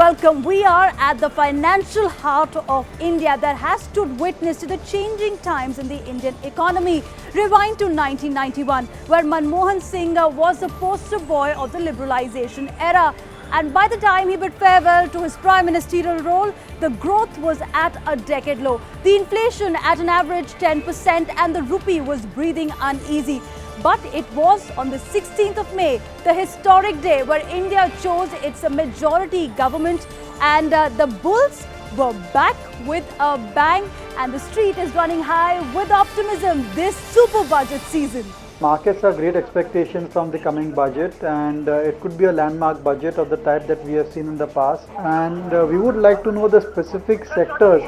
welcome. We are at the financial heart of India that has stood witness to the changing times in the Indian economy. Rewind to 1991, where Manmohan Singh was the poster boy of the liberalization era. And by the time he bid farewell to his prime ministerial role, the growth was at a decade low. The inflation at an average 10% and the rupee was breathing uneasy. But it was on the 16th of May, the historic day where India chose its majority government, and the bulls were back with a bang, and the street is running high with optimism this super budget season. Markets have great expectations from the coming budget, and it could be a landmark budget of the type that we have seen in the past. And we would like to know the specific sectors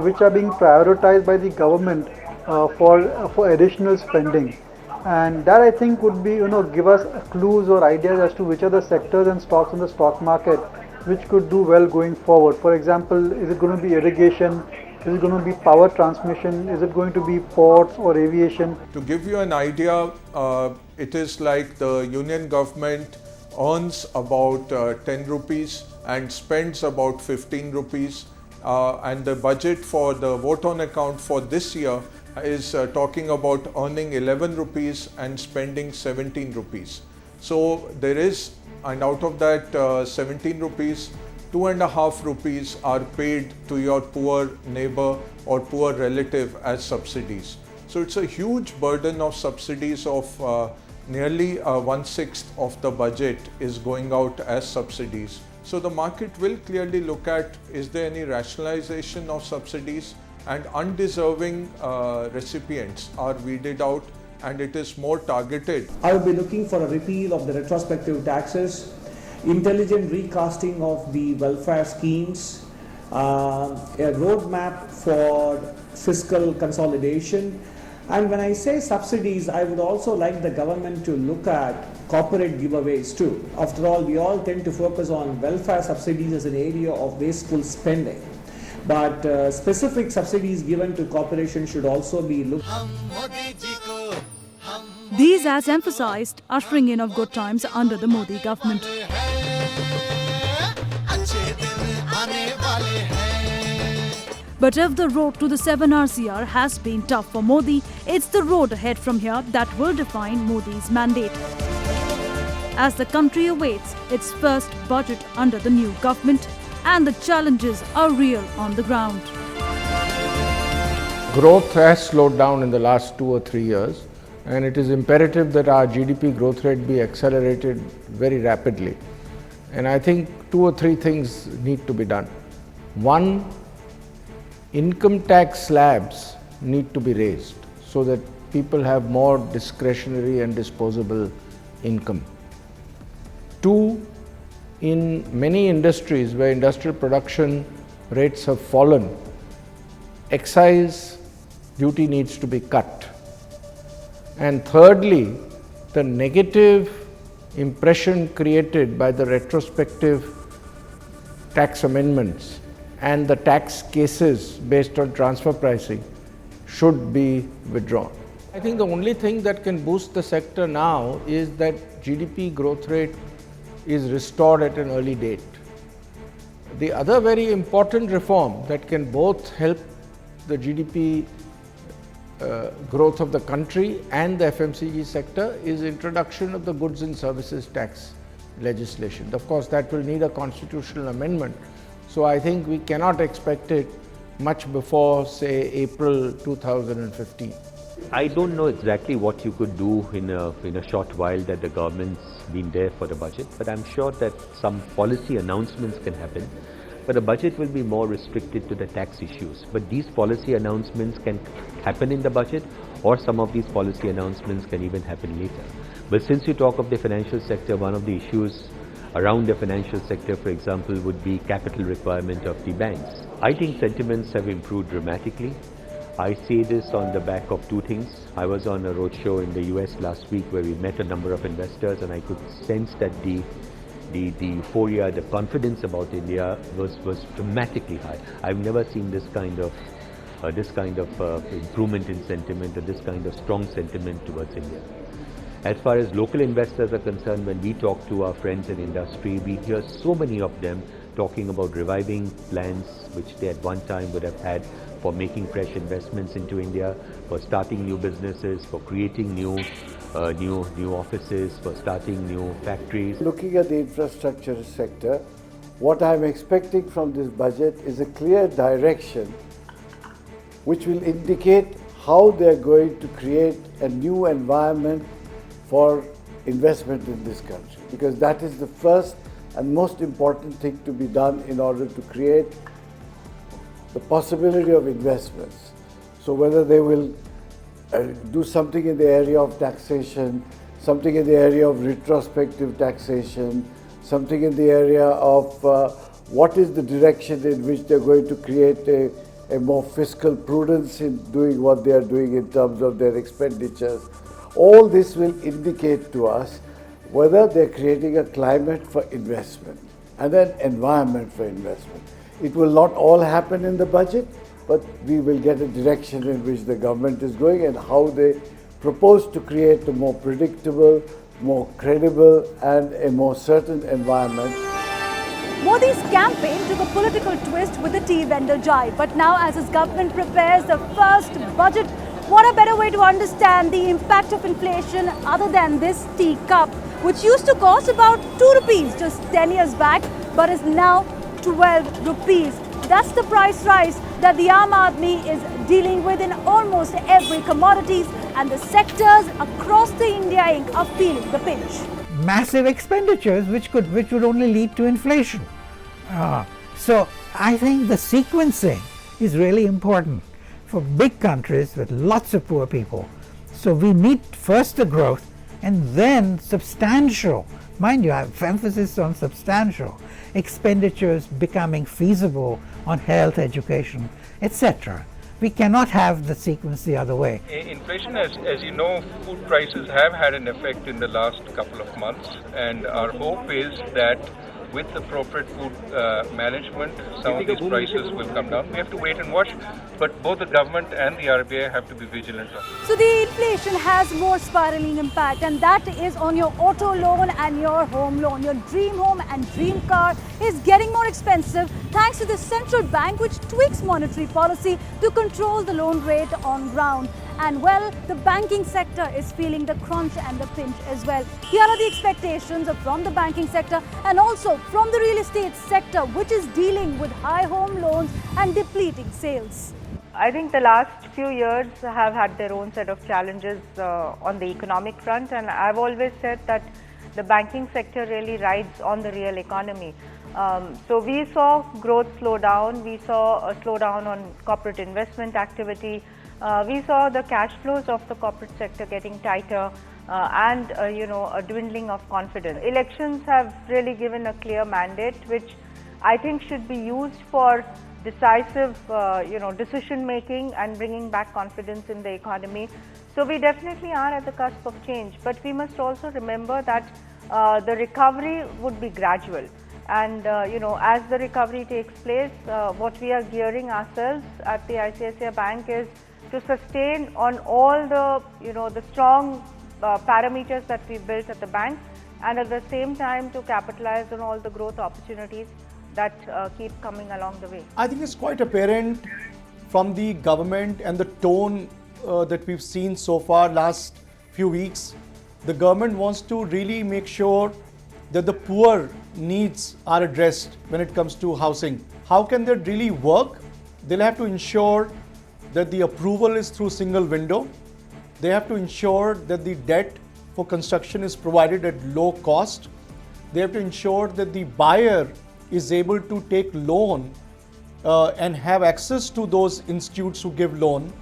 which are being prioritized by the government for additional spending. And that, I think, would be, give us clues or ideas as to which are the sectors and stocks in the stock market which could do well going forward. For example, is it going to be irrigation? Is it going to be power transmission? Is it going to be ports or aviation? To give you an idea, it is like the union government earns about 10 rupees and spends about 15 rupees. And the budget for the vote on account for this year is talking about earning 11 rupees and spending 17 rupees. So there is, and out of that 17 rupees, 2.5 rupees are paid to your poor neighbor or poor relative as subsidies. So it's a huge burden of subsidies of nearly 1/6 of the budget is going out as subsidies. So the market will clearly look at, is there any rationalization of subsidies, and undeserving recipients are weeded out and it is more targeted. I will be looking for a repeal of the retrospective taxes, intelligent recasting of the welfare schemes, a roadmap for fiscal consolidation. And when I say subsidies, I would also like the government to look at corporate giveaways too. After all, we all tend to focus on welfare subsidies as an area of wasteful spending. But specific subsidies given to corporations should also be looked at. These, as emphasized, ushering in of good times under the Modi government. But if the road to the 7 RCR has been tough for Modi, it's the road ahead from here that will define Modi's mandate. As the country awaits its first budget under the new government, and the challenges are real on the ground. Growth has slowed down in the last 2 or 3 years, and it is imperative that our GDP growth rate be accelerated very rapidly. And I think 2 or 3 things need to be done. One, income tax slabs need to be raised so that people have more discretionary and disposable income. 2, in many industries where industrial production rates have fallen, excise duty needs to be cut. And thirdly, the negative impression created by the retrospective tax amendments and the tax cases based on transfer pricing should be withdrawn. I think the only thing that can boost the sector now is that GDP growth rate is restored at an early date. The other very important reform that can both help the GDP growth of the country and the FMCG sector is introduction of the goods and services tax legislation. Of course, that will need a constitutional amendment. So I think we cannot expect it much before, say, April 2015. I don't know exactly what you could do in a short while that the government's been there for the budget, but I'm sure that some policy announcements can happen. But the budget will be more restricted to the tax issues. But these policy announcements can happen in the budget, or some of these policy announcements can even happen later. But since you talk of the financial sector, one of the issues around the financial sector, for example, would be capital requirement of the banks. I think sentiments have improved dramatically. I say this on the back of 2 things. I was on a roadshow in the US last week where we met a number of investors, and I could sense that the euphoria, the confidence about India was dramatically high. I've never seen this kind of improvement in sentiment, or this kind of strong sentiment towards India. As far as local investors are concerned, when we talk to our friends in industry, we hear so many of them talking about reviving plans which they at one time would have had for making fresh investments into India, for starting new businesses, for creating new offices, for starting new factories. Looking at the infrastructure sector, what I'm expecting from this budget is a clear direction which will indicate how they're going to create a new environment for investment in this country, because that is the first and most important thing to be done in order to create the possibility of investments. So whether they will do something in the area of taxation, something in the area of retrospective taxation, something in the area of what is the direction in which they're going to create a more fiscal prudence in doing what they are doing in terms of their expenditures. All this will indicate to us whether they're creating a climate for investment and an environment for investment. It will not all happen in the budget, but we will get a direction in which the government is going and how they propose to create a more predictable, more credible and a more certain environment. Modi's campaign took a political twist with the tea vendor jibe. But now, as his government prepares the first budget, what a better way to understand the impact of inflation other than this tea cup, which used to cost about 2 rupees just 10 years back, but is now 12 rupees. That's the price rise that the Aam Aadmi is dealing with in almost every commodities, and the sectors across the India Inc. are feeling the pinch. Massive expenditures which would only lead to inflation. So I think the sequencing is really important for big countries with lots of poor people. So we need first the growth and then substantial, mind you, I have emphasis on substantial, expenditures becoming feasible on health, education, etc. We cannot have the sequence the other way. Inflation, as you know, food prices have had an effect in the last couple of months, and our hope is that with appropriate food management, some of these prices will come down. We have to wait and watch, but both the government and the RBI have to be vigilant on it. So the inflation has more spiraling impact, and that is on your auto loan and your home loan. Your dream home and dream car is getting more expensive thanks to the central bank, which tweaks monetary policy to control the loan rate on ground. And well, the banking sector is feeling the crunch and the pinch as well. Here are the expectations from the banking sector and also from the real estate sector, which is dealing with high home loans and depleting sales. I think the last few years have had their own set of challenges on the economic front, and I've always said that the banking sector really rides on the real economy. So we saw growth slow down, we saw a slowdown on corporate investment activity, we saw the cash flows of the corporate sector getting tighter and a dwindling of confidence. Elections have really given a clear mandate, which I think should be used for decisive decision making and bringing back confidence in the economy. So we definitely are at the cusp of change, but we must also remember that the recovery would be gradual. And as the recovery takes place, what we are gearing ourselves at the ICICI Bank is to sustain on all the the strong parameters that we built at the bank, and at the same time to capitalize on all the growth opportunities that keep coming along the way. I think it's quite apparent from the government and the tone that we've seen so far last few weeks. The government wants to really make sure that the poor needs are addressed when it comes to housing. How can that really work? They'll have to ensure that the approval is through single window. They have to ensure that the debt for construction is provided at low cost. They have to ensure that the buyer is able to take loan and have access to those institutes who give loan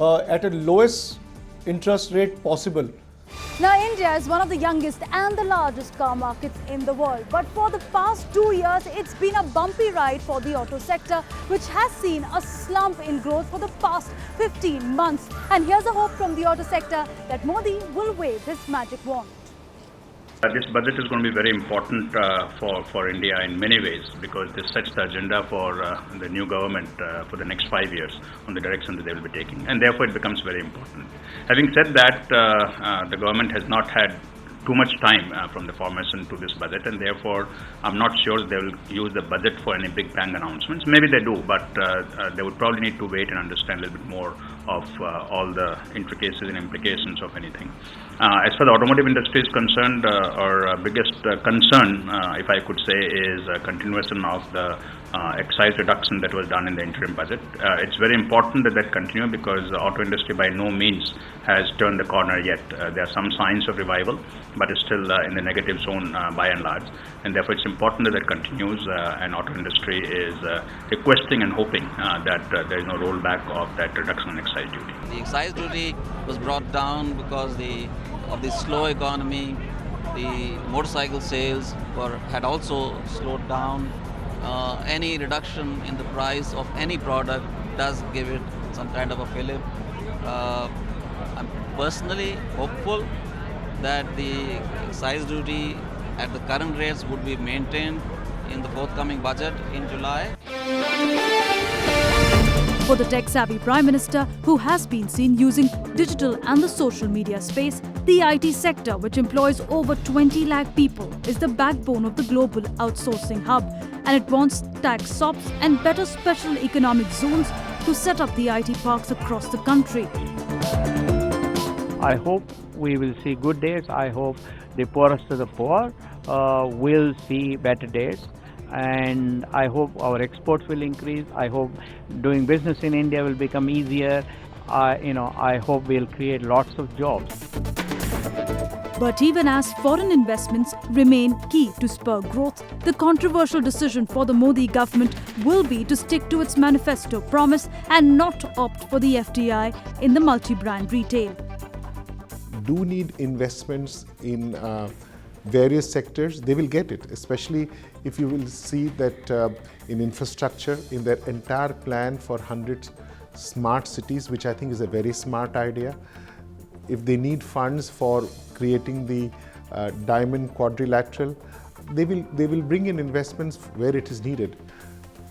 at a lowest interest rate possible. Now, India is one of the youngest and the largest car markets in the world. But for the past 2 years, it's been a bumpy ride for the auto sector, which has seen a slump in growth for the past 15 months. And here's a hope from the auto sector that Modi will wave his magic wand. This budget is going to be very important for India in many ways, because this sets the agenda for the new government for the next 5 years on the direction that they will be taking, and therefore it becomes very important. Having said that, the government has not had too much time from the formation to this budget, and therefore I'm not sure they will use the budget for any big bang announcements. Maybe they do, but they would probably need to wait and understand a little bit more of all the intricacies and implications of anything. As far as the automotive industry is concerned, our biggest concern, if I could say, is a continuation of the excise reduction that was done in the interim budget. It's very important that continue, because the auto industry by no means has turned the corner yet. There are some signs of revival, but it's still in the negative zone by and large, and therefore it's important that continues, and auto industry is requesting and hoping that there is no rollback of that reduction in excise duty. The excise duty was brought down because of the slow economy. The motorcycle sales had also slowed down. Any reduction in the price of any product does give it some kind of a fillip. I'm personally hopeful that the excise duty at the current rates would be maintained in the forthcoming budget in July. For the tech-savvy Prime Minister, who has been seen using digital and the social media space, the IT sector, which employs over 20 lakh people, is the backbone of the global outsourcing hub, and it wants tax SOPs and better special economic zones to set up the IT parks across the country. I hope we will see good days. I hope the poorest of the poor will see better days. And I hope our exports will increase. I hope doing business in India will become easier. I hope we'll create lots of jobs. But even as foreign investments remain key to spur growth, the controversial decision for the Modi government will be to stick to its manifesto promise and not opt for the FDI in the multi-brand retail. Do need investments in various sectors. They will get it, especially if you will see that in infrastructure, in their entire plan for 100 smart cities, which I think is a very smart idea. If they need funds for creating the diamond quadrilateral, they will bring in investments where it is needed.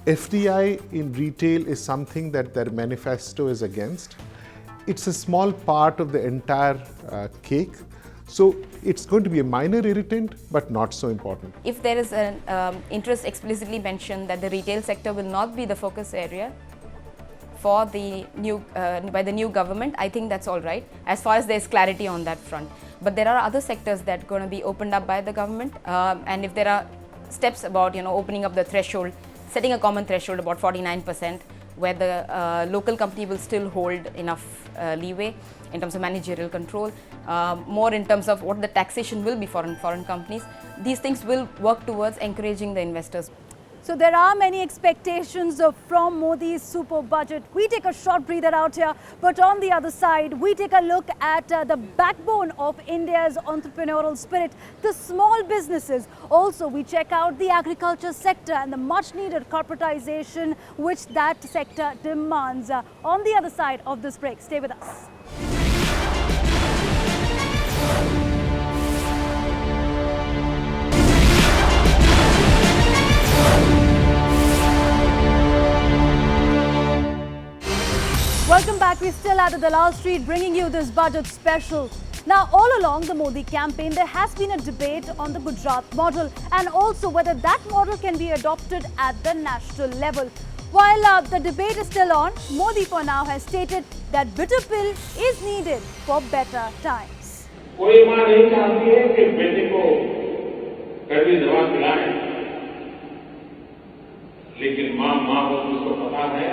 FDI in retail is something that their manifesto is against. It's a small part of the entire cake. So it's going to be a minor irritant, but not so important. If there is an interest explicitly mentioned that the retail sector will not be the focus area for the new by the new government, I think that's all right, as far as there's clarity on that front. But there are other sectors that are going to be opened up by the government, and if there are steps about opening up the threshold, setting a common threshold about 49%, where the local company will still hold enough leeway in terms of managerial control, more in terms of what the taxation will be for foreign companies. These things will work towards encouraging the investors. So there are many expectations from Modi's super budget. We take a short breather out here, but on the other side, we take a look at the backbone of India's entrepreneurial spirit, the small businesses. Also, we check out the agriculture sector and the much needed corporatization which that sector demands. On the other side of this break, stay with us. Welcome back. We're still at the Dalal Street bringing you this budget special. Now, all along the Modi campaign, there has been a debate on the Gujarat model and also whether that model can be adopted at the national level. While the debate is still on, Modi for now has stated that bitter pill is needed for better times. कोई माँ नहीं चाहती है कि बेटे को कड़वी दवा खिलाएं, लेकिन माँ को उसको पता है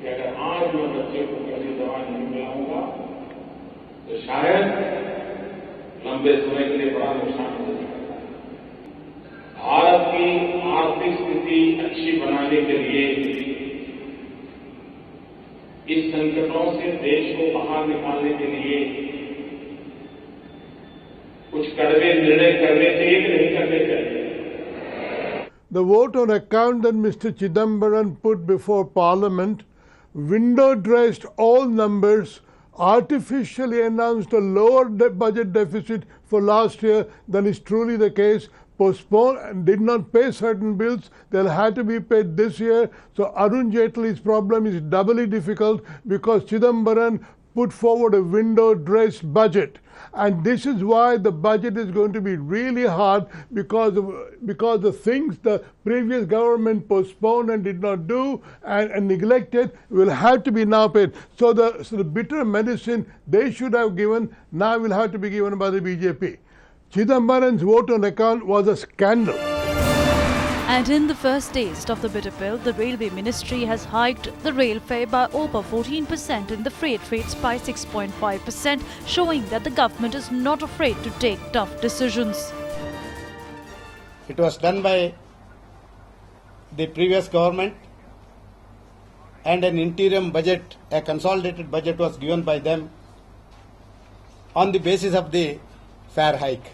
कि अगर आज मैं बच्चे को कड़वी दवा नहीं खिलाऊंगा तो शायद लंबे समय के लिए बड़ा नुकसान हो सकता है। भारत की आर्थिक स्थिति अच्छी बनाने के लिए इस संकटों से देश को बाहर निकालने के लिए कुछ कड़वे निर्णय करने चाहिए कि नहीं करने चाहिए। The vote on account that Mr. Chidambaram put before Parliament window dressed all numbers, artificially announced a lower budget deficit for last year than is truly the case, postponed and did not pay certain bills that had to be paid this year. So Arun Jaitley's problem is doubly difficult because Chidambaram put forward a window-dressed budget. And this is why the budget is going to be really hard, because the things the previous government postponed and did not do and neglected will have to be now paid. So the bitter medicine they should have given now will have to be given by the BJP. Chidambaran's vote on account was a scandal. And in the first taste of the bitter pill, the Railway Ministry has hiked the rail fare by over 14% and the freight rates by 6.5%, showing that the government is not afraid to take tough decisions. It was done by the previous government, and an interim budget, a consolidated budget was given by them on the basis of the fare hike.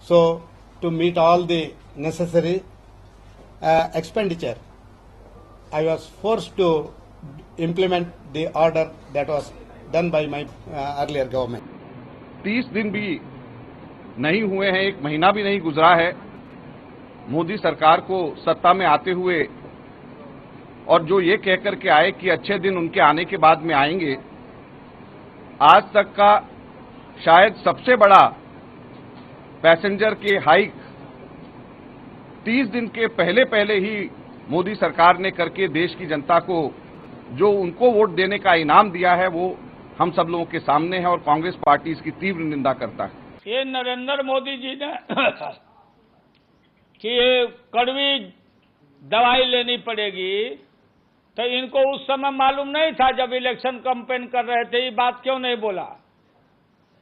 So, to meet all the necessary expenditure, I was forced to implement the order that was done by my earlier government. 30 दिन भी नहीं हुए हैं, 1 महीना भी नहीं गुजरा है मोदी सरकार को सत्ता में आते हुए, और जो ये कहकर के आए कि अच्छे दिन उनके आने के बाद में आएंगे, आज तक का शायद सबसे बड़ा पैसेंजर के हाइक 30 दिन के पहले ही मोदी सरकार ने करके देश की जनता को जो उनको वोट देने का इनाम दिया है वो हम सब लोगों के सामने है और कांग्रेस पार्टी इसकी तीव्र निंदा करता है। ये नरेंद्र मोदी जी ने कि ये कड़वी दवाई लेनी पड़ेगी, तो इनको उस समय मालूम नहीं था जब इलेक्शन कैंपेन कर रहे थे, ये बात क्यों नहीं बोला?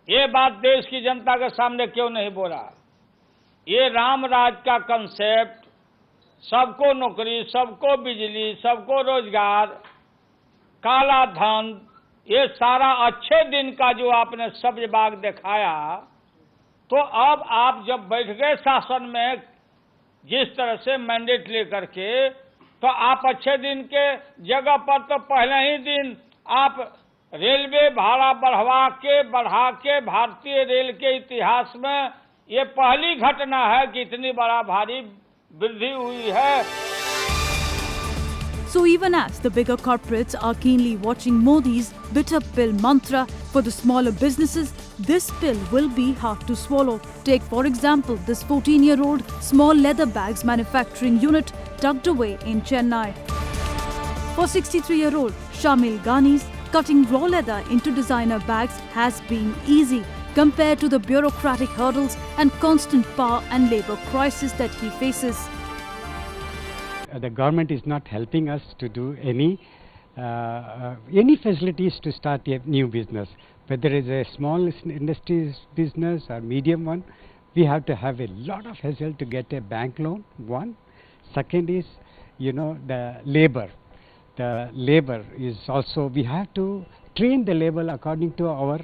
ये बात देश की जनता के सामने क्यों नहीं बोला? ये राम राज का कंसेप्ट, सबको नौकरी, सबको बिजली, सबको रोजगार, काला धन, ये सारा अच्छे दिन का जो आपने सब्जबाग दिखाया, तो अब आप जब बैठ गए शासन में जिस तरह से मैंडेट लेकर के, तो आप अच्छे दिन के जगह पर तो पहले ही दिन आप रेलवे भाड़ा बढ़ा के भारतीय रेल के इतिहास में ये पहली घटना है कि इतनी बड़ा भारी वृद्धि हुई है। So even as the bigger corporates are keenly watching Modi's bitter pill mantra for the smaller businesses, this pill will be hard to swallow. Take for example this 14-year-old small leather bags manufacturing unit tucked away in Chennai. For 63-year-old Shamil Ghani's cutting raw leather into designer bags has been easy compared to the bureaucratic hurdles and constant power and labor crisis that he faces. The government is not helping us to do any facilities to start a new business. Whether it's a small industries business or medium one, we have to have a lot of hassle to get a bank loan, one. Second is, the labor. The labor is also, we have to train the labor according to our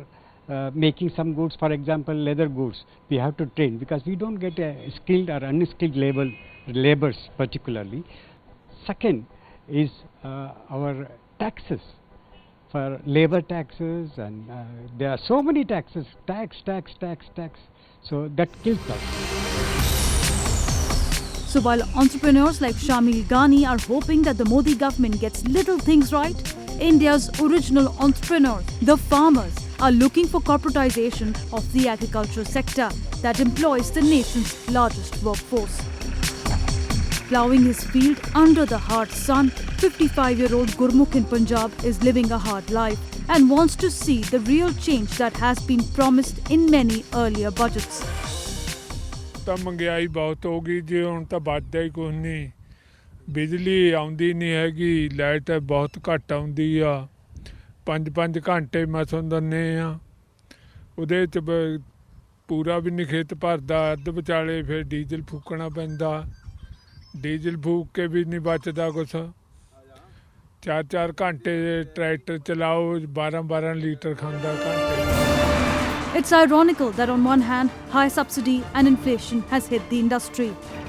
making some goods, for example, leather goods. We have to train because we don't get a skilled or unskilled labors particularly. Second is our taxes, for labor taxes, and there are so many taxes, tax. So that kills us. So while entrepreneurs like Shamil Ghani are hoping that the Modi government gets little things right, India's original entrepreneurs, the farmers, are looking for corporatization of the agriculture sector that employs the nation's largest workforce. Ploughing his field under the hard sun, 55-year-old Gurmukh in Punjab is living a hard life and wants to see the real change that has been promised in many earlier budgets. ਤਾਂ ਮਹਿੰਗਾਈ ਬਹੁਤ ਹੋ ਗਈ ਜੀ, ਹੁਣ ਤਾਂ ਵੱਧਦਾ ਹੀ ਕੁਝ ਨਹੀਂ, ਬਿਜਲੀ ਆਉਂਦੀ ਨਹੀਂ ਹੈਗੀ, ਲਾਈਟ ਬਹੁਤ ਘੱਟ ਆਉਂਦੀ ਆ, 5 ਘੰਟੇ ਮਸੋਂ ਦਿੰਦੇ ਆ, ਉਹਦੇ 'ਚ ਪੂਰਾ ਵੀ ਨਹੀਂ ਖੇਤ ਭਰਦਾ, ਅੱਧ ਵਿਚਾਲੇ ਫਿਰ ਡੀਜ਼ਲ ਫੂਕਣਾ ਪੈਂਦਾ, ਡੀਜ਼ਲ ਫੂਕ ਕੇ ਵੀ ਨਹੀਂ ਬਚਦਾ ਕੁਛ, 4 ਘੰਟੇ ਟਰੈਕਟਰ ਚਲਾਓ, 12 ਲੀਟਰ ਖਾਂਦਾ ਘੰਟੇ। It's ironical that on one hand, high subsidy and inflation has hit the industry.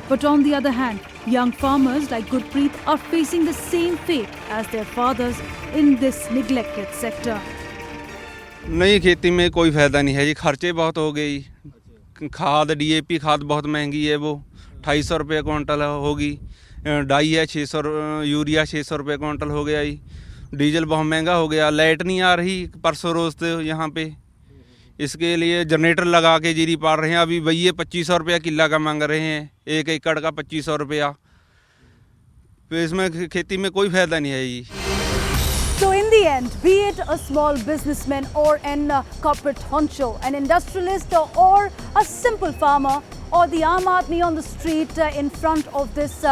But on the other hand, young farmers like Gurpreet are facing the same fate as their fathers in this neglected sector. नहीं, खेती में कोई फ़ायदा नहीं है जी, खर्चे बहुत हो गए, खाद DAP खाद बहुत महंगी है, वो 250 रुपये क्विंटल होगी, डाई है 600, यूरिया 600 रुपये क्विंटल हो गया जी, डीजल बहुत महंगा हो गया, लाइट नहीं आ रही परसों रोज तो यहाँ पे, इसके लिए जनरेटर लगा के जीरी पार रहे हैं। अभी भैया 2500 रुपया किला का मांग रहे हैं, 1 एकड़ का 2500 रुपया, तो इसमें खेती में कोई फायदा नहीं है जी। So in the end, be it a small businessman or an corporate honcho, an industrialist or a simple farmer or the Aam Aadmi on the street in front of this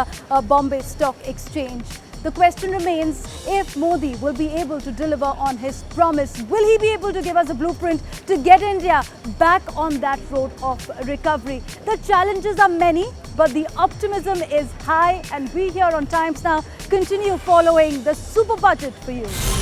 Bombay Stock Exchange, the question remains if Modi will be able to deliver on his promise. Will he be able to give us a blueprint to get India back on that road of recovery? The challenges are many, but the optimism is high, and we here on Times Now continue following the super budget for you.